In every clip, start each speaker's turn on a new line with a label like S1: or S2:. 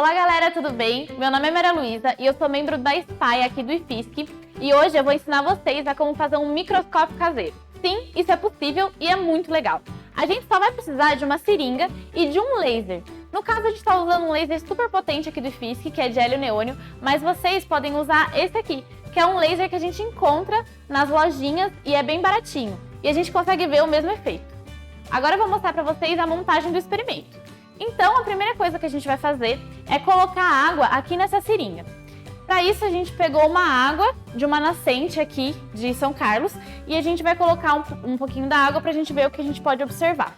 S1: Olá galera, tudo bem? Meu nome é Maria Luísa e eu sou membro da SPY aqui do IFSC e hoje eu vou ensinar vocês a como fazer um microscópio caseiro. Sim, isso é possível e é muito legal. A gente só vai precisar de uma seringa e de um laser. No caso, a gente está usando um laser super potente aqui do IFSC, que é de hélio neônio, mas vocês podem usar esse aqui, que é um laser que a gente encontra nas lojinhas e é bem baratinho. E a gente consegue ver o mesmo efeito. Agora eu vou mostrar para vocês a montagem do experimento. Então, a primeira coisa que a gente vai fazer é colocar água aqui nessa seringa. Para isso, a gente pegou uma água de uma nascente aqui de São Carlos e a gente vai colocar um pouquinho da água para a gente ver o que a gente pode observar.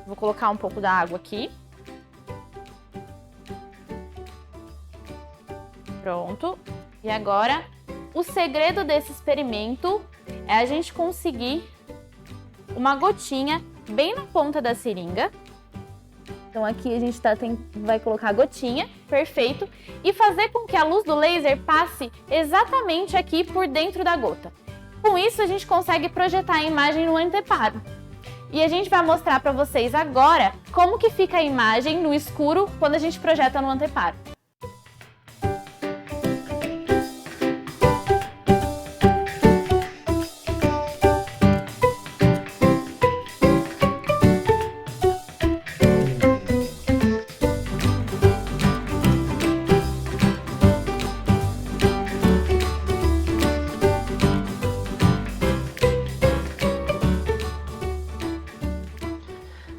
S1: Vou colocar um pouco da água aqui. Pronto. E agora, o segredo desse experimento é a gente conseguir uma gotinha bem na ponta da seringa. Então aqui a gente vai colocar a gotinha, perfeito, e fazer com que a luz do laser passe exatamente aqui por dentro da gota. Com isso a gente consegue projetar a imagem no anteparo. E a gente vai mostrar para vocês agora como que fica a imagem no escuro quando a gente projeta no anteparo.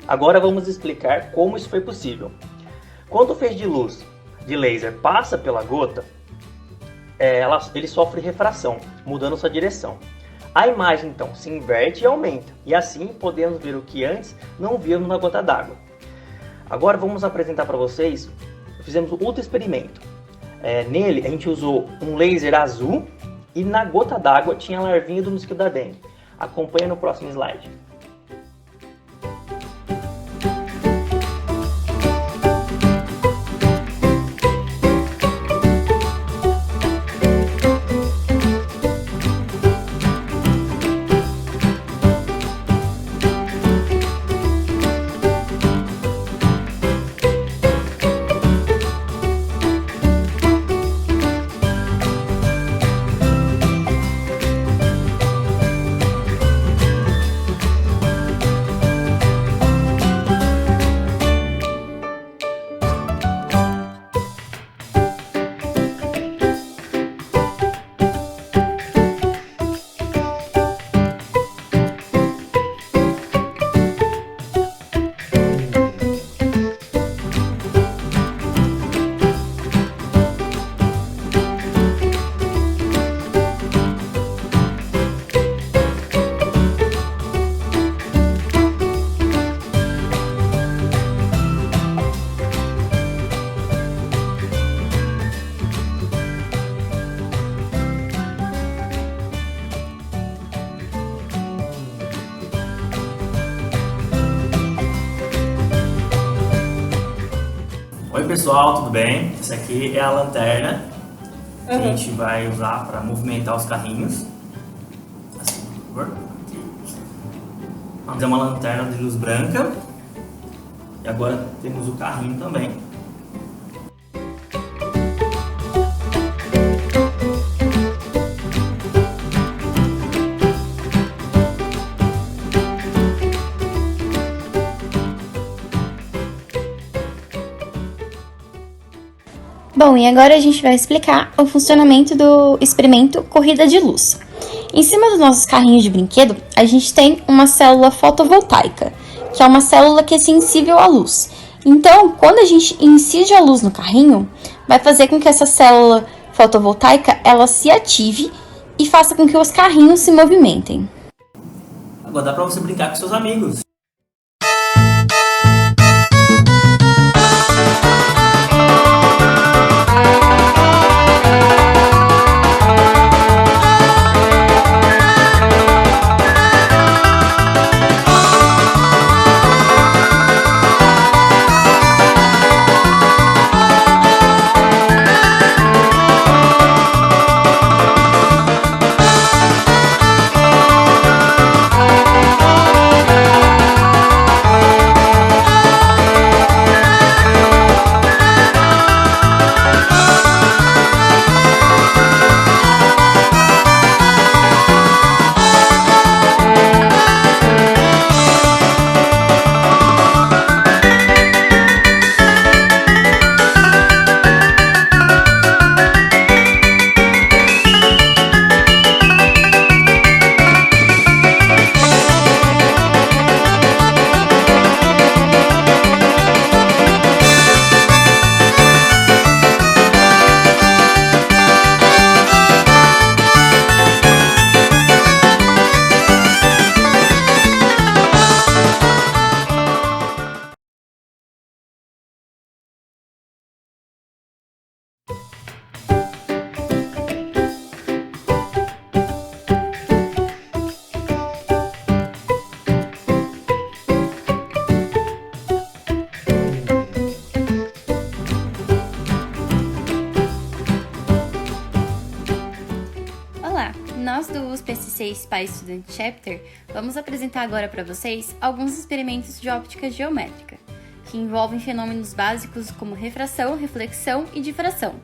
S2: Agora vamos explicar como isso foi possível. Quando o feixe de luz de laser passa pela gota, ele sofre refração, mudando sua direção. A imagem então se inverte e aumenta, e assim podemos ver o que antes não víamos na gota d'água. Agora vamos apresentar para vocês, fizemos outro experimento. Nele a gente usou um laser azul e na gota d'água tinha a larvinha do mosquito da dengue. Acompanhe no próximo slide.
S3: Oi pessoal, tudo bem? Essa aqui é a lanterna que a gente vai usar para movimentar os carrinhos. Assim, por favor. Vamos fazer uma lanterna de luz branca. E agora temos o carrinho também.
S4: Bom, e agora a gente vai explicar o funcionamento do experimento corrida de luz. Em cima dos nossos carrinhos de brinquedo, a gente tem uma célula fotovoltaica, que é uma célula que é sensível à luz. Então, quando a gente incide a luz no carrinho, vai fazer com que essa célula fotovoltaica ela se ative e faça com que os carrinhos se movimentem.
S3: Agora dá para você brincar com seus amigos.
S4: nós do USP-SC Spy Student Chapter vamos apresentar agora para vocês alguns experimentos de óptica geométrica, que envolvem fenômenos básicos como refração, reflexão e difração.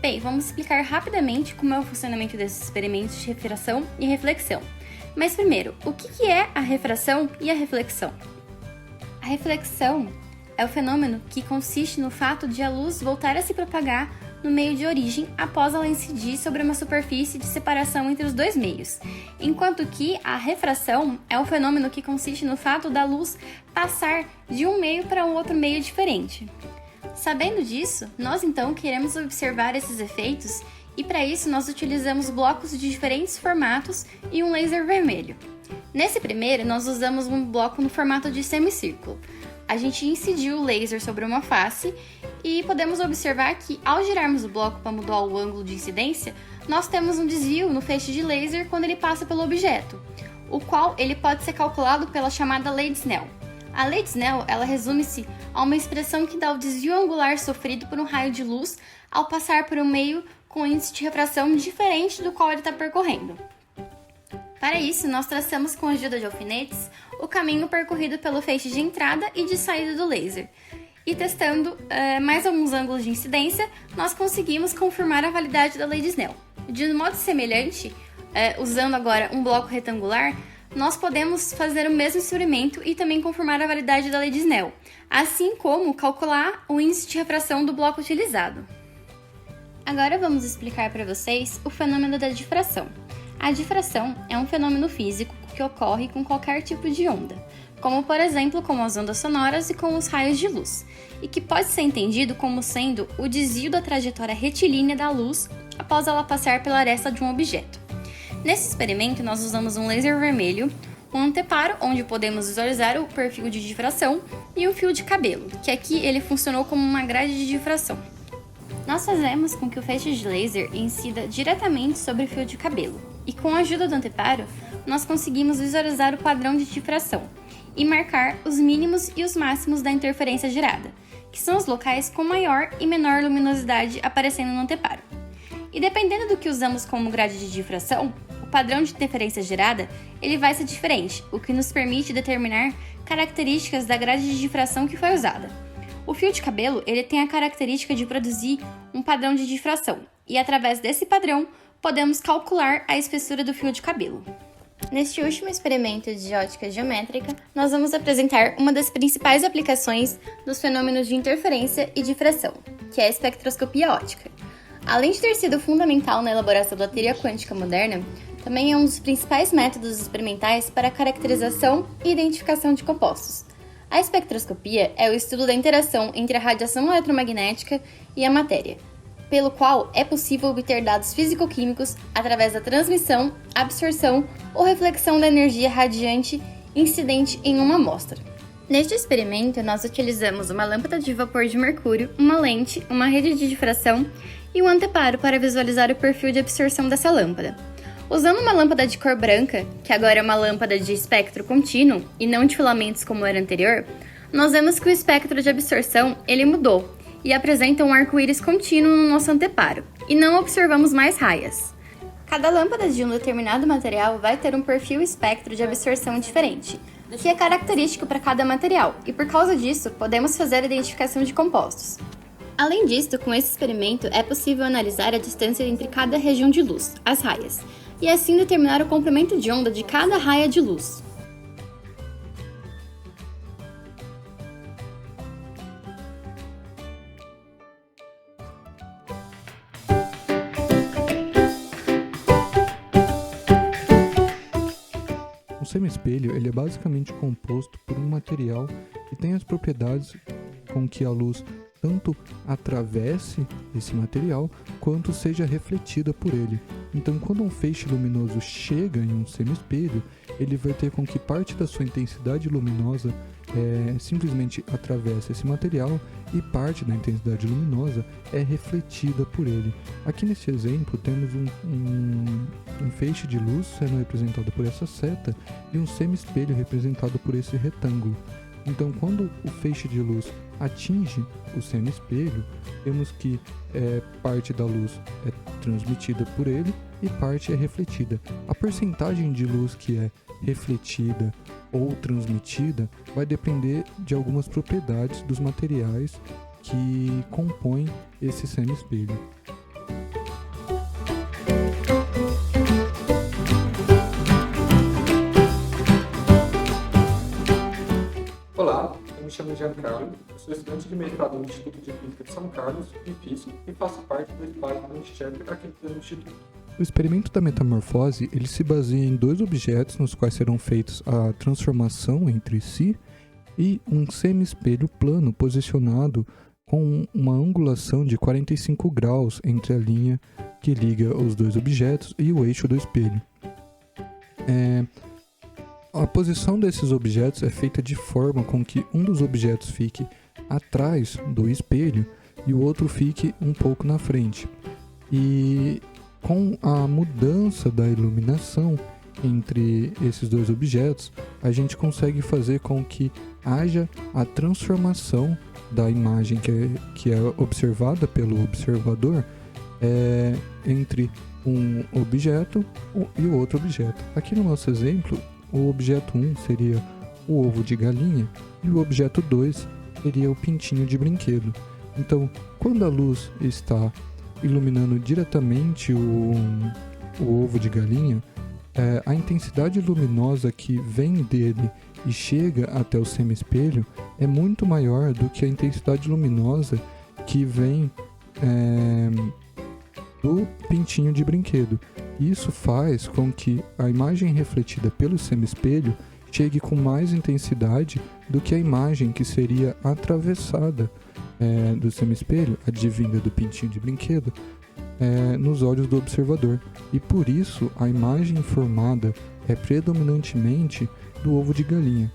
S4: Bem, vamos explicar rapidamente como é o funcionamento desses experimentos de refração e reflexão. Mas primeiro, o que é a refração e a reflexão? A reflexão é o fenômeno que consiste no fato de a luz voltar a se propagar no meio de origem após ela incidir sobre uma superfície de separação entre os dois meios, enquanto que a refração é o fenômeno que consiste no fato da luz passar de um meio para um outro meio diferente. Sabendo disso, nós então queremos observar esses efeitos e para isso nós utilizamos blocos de diferentes formatos e um laser vermelho. Nesse primeiro, nós usamos um bloco no formato de semicírculo. A gente incidiu o laser sobre uma face e podemos observar que, ao girarmos o bloco para mudar o ângulo de incidência, nós temos um desvio no feixe de laser quando ele passa pelo objeto, o qual ele pode ser calculado pela chamada lei de Snell. A lei de Snell, ela resume-se a uma expressão que dá o desvio angular sofrido por um raio de luz ao passar por um meio com índice de refração diferente do qual ele está percorrendo. Para isso, nós traçamos com a ajuda de alfinetes o caminho percorrido pelo feixe de entrada e de saída do laser. E testando mais alguns ângulos de incidência, nós conseguimos confirmar a validade da lei de Snell. De modo semelhante, usando agora um bloco retangular, nós podemos fazer o mesmo experimento e também confirmar a validade da lei de Snell, assim como calcular o índice de refração do bloco utilizado. Agora vamos explicar para vocês o fenômeno da difração. A difração é um fenômeno físico que ocorre com qualquer tipo de onda, como por exemplo com as ondas sonoras e com os raios de luz, e que pode ser entendido como sendo o desvio da trajetória retilínea da luz após ela passar pela aresta de um objeto. Nesse experimento, nós usamos um laser vermelho, um anteparo, onde podemos visualizar o perfil de difração, e um fio de cabelo, que aqui ele funcionou como uma grade de difração. Nós fazemos com que o feixe de laser incida diretamente sobre o fio de cabelo, e com a ajuda do anteparo, nós conseguimos visualizar o padrão de difração e marcar os mínimos e os máximos da interferência gerada, que são os locais com maior e menor luminosidade aparecendo no anteparo. E dependendo do que usamos como grade de difração, o padrão de interferência gerada ele vai ser diferente, o que nos permite determinar características da grade de difração que foi usada. O fio de cabelo ele tem a característica de produzir um padrão de difração, e através desse padrão, podemos calcular a espessura do fio de cabelo. Neste último experimento de ótica geométrica, nós vamos apresentar uma das principais aplicações dos fenômenos de interferência e difração, que é a espectroscopia óptica. Além de ter sido fundamental na elaboração da teoria quântica moderna, também é um dos principais métodos experimentais para a caracterização e identificação de compostos. A espectroscopia é o estudo da interação entre a radiação eletromagnética e a matéria, pelo qual é possível obter dados físico-químicos através da transmissão, absorção ou reflexão da energia radiante incidente em uma amostra. Neste experimento, nós utilizamos uma lâmpada de vapor de mercúrio, uma lente, uma rede de difração e um anteparo para visualizar o perfil de absorção dessa lâmpada. Usando uma lâmpada de cor branca, que agora é uma lâmpada de espectro contínuo e não de filamentos como era anterior, nós vemos que o espectro de absorção ele mudou e apresenta um arco-íris contínuo no nosso anteparo, e não observamos mais raias. Cada lâmpada de um determinado material vai ter um perfil espectro de absorção diferente, que é característico para cada material, e por causa disso, podemos fazer a identificação de compostos. Além disso, com esse experimento, é possível analisar a distância entre cada região de luz, as raias, e assim determinar o comprimento de onda de cada raia de luz.
S5: O semiespelho ele é basicamente composto por um material que tem as propriedades com que a luz tanto atravesse esse material quanto seja refletida por ele. Então, quando um feixe luminoso chega em um semiespelho, ele vai ter com que parte da sua intensidade luminosa simplesmente atravessa esse material e parte da intensidade luminosa é refletida por ele. Aqui nesse exemplo temos um feixe de luz sendo representado por essa seta e um semiespelho representado por esse retângulo. Então, quando o feixe de luz atinge o semi-espelho, temos que parte da luz é transmitida por ele e parte é refletida. A porcentagem de luz que é refletida ou transmitida vai depender de algumas propriedades dos materiais que compõem esse semi-espelho.
S6: Olá, eu me chamo Giancarlo, eu sou estudante de mestrado no Instituto de Física de São Carlos, IFISC, e faço parte do espaço do Instituto aqui do Instituto.
S5: O experimento da metamorfose ele se baseia em dois objetos nos quais serão feitos a transformação entre si e um semi-espelho plano posicionado com uma angulação de 45 graus entre a linha que liga os dois objetos e o eixo do espelho. A posição desses objetos é feita de forma com que um dos objetos fique atrás do espelho e o outro fique um pouco na frente. E com a mudança da iluminação entre esses dois objetos, a gente consegue fazer com que haja a transformação da imagem que é observada pelo observador entre um objeto e o outro objeto. Aqui no nosso exemplo, o objeto 1 seria o ovo de galinha e o objeto 2 seria o pintinho de brinquedo. Então, quando a luz está iluminando diretamente o ovo de galinha, a intensidade luminosa que vem dele e chega até o semi-espelho é muito maior do que a intensidade luminosa que vem do pintinho de brinquedo. Isso faz com que a imagem refletida pelo semi-espelho chegue com mais intensidade do que a imagem que seria atravessada do semi-espelho, advinda do pintinho de brinquedo, nos olhos do observador. E por isso a imagem formada é predominantemente do ovo de galinha.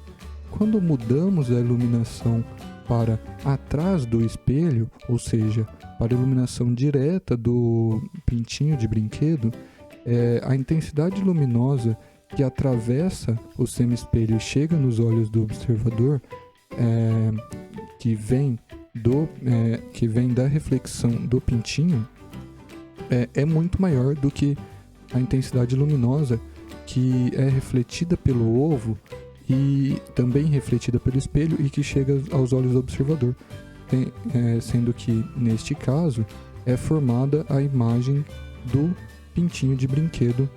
S5: Quando mudamos a iluminação para atrás do espelho, ou seja, para a iluminação direta do pintinho de brinquedo, a intensidade luminosa que atravessa o semi-espelho e chega nos olhos do observador, que vem da reflexão do pintinho, é muito maior do que a intensidade luminosa que é refletida pelo ovo e também refletida pelo espelho e que chega aos olhos do observador, sendo que, neste caso, é formada a imagem do pintinho de brinquedo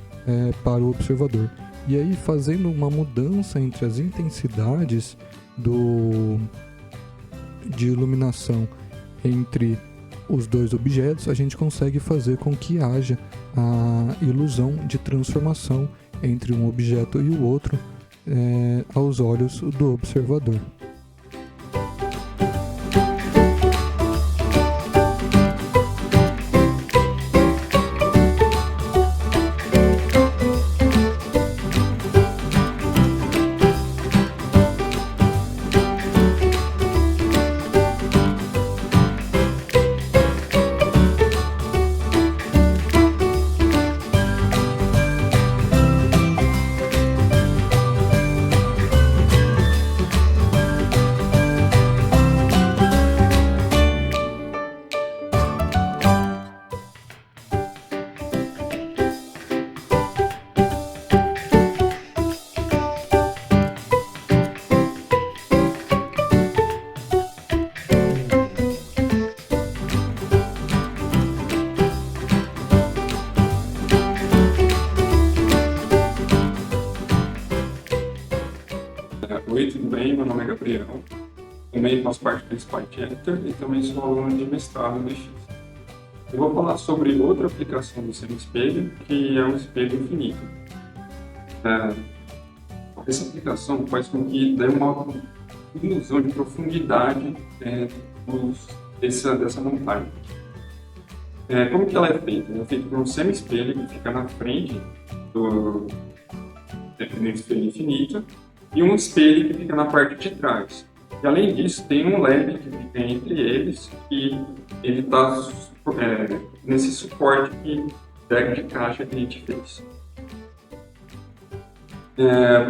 S5: para o observador. E aí, fazendo uma mudança entre as intensidades de iluminação entre os dois objetos, a gente consegue fazer com que haja a ilusão de transformação entre um objeto e o outro aos olhos do observador.
S6: Oi, tudo bem? Meu nome é Gabriel. Também faço parte do Spike Editor e também sou aluno de mestrado no IFISC. Eu vou falar sobre outra aplicação do semi-espelho, que é um espelho infinito. Essa aplicação faz com que dê uma ilusão de profundidade dessa montanha. Como que ela é feita? Ela é feita por um semi-espelho que fica na frente do espelho infinito e um espelho que fica na parte de trás. E além disso, tem um LED que fica entre eles e ele está nesse suporte de caixa que a gente fez.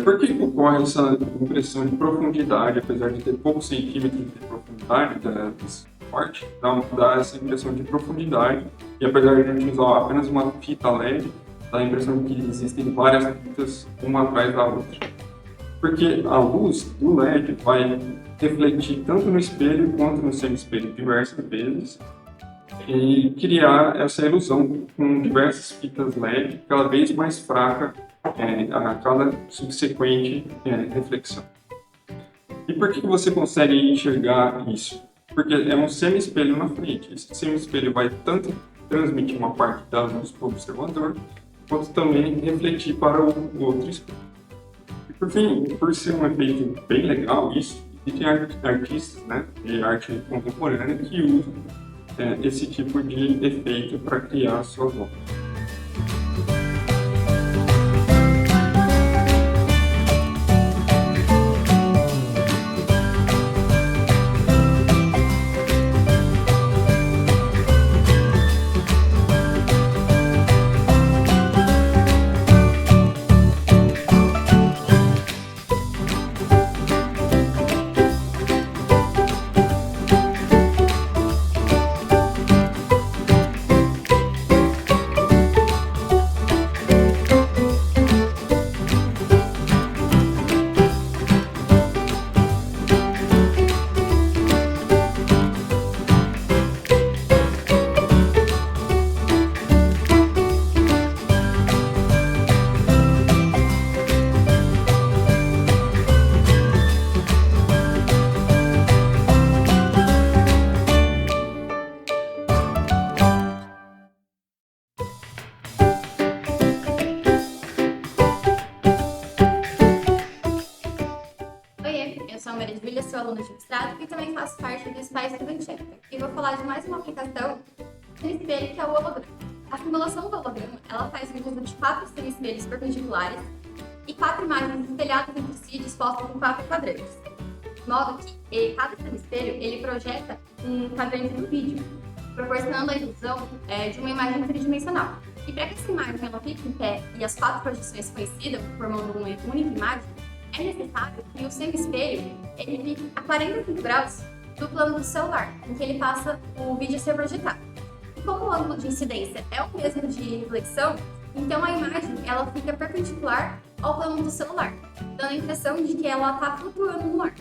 S6: Por que ocorre essa impressão de profundidade, apesar de ter poucos centímetros de profundidade desse corte, dá essa impressão de profundidade, e apesar de a gente usar apenas uma fita LED, dá a impressão de que existem várias fitas uma atrás da outra. Porque a luz do LED vai refletir tanto no espelho quanto no semi-espelho diversas vezes e criar essa ilusão com diversas fitas LED, cada vez mais fraca a cada subsequente reflexão. E por que você consegue enxergar isso? Porque é um semi-espelho na frente. Esse semi-espelho vai tanto transmitir uma parte da luz para o observador, quanto também refletir para o outro espelho. E por fim, por ser um efeito bem legal, existem artistas, né, de arte contemporânea que usam esse tipo de efeito para criar suas obras.
S7: Eu sou a Maria Júlia, sou aluna de mestrado e também faço parte do Espaço Estudantil. E vou falar de mais uma aplicação do espelho, que é o holograma. A simulação do holograma, ela faz o uso de 4 semi-espelhos perpendiculares e 4 imagens espelhadas entre si dispostas em 4 quadrantes. De modo que cada semi-espelho, ele projeta um quadrante no vídeo, proporcionando a ilusão de uma imagem tridimensional. E para que essa imagem ela fique em pé e as 4 projeções coincidam, formando uma única imagem, é necessário que o semi-espelho ele fique a 45 graus do plano do celular, em que ele passa o vídeo a ser projetado. E como o ângulo de incidência é o mesmo de reflexão, então a imagem ela fica perpendicular ao plano do celular, dando a impressão de que ela está flutuando no ar.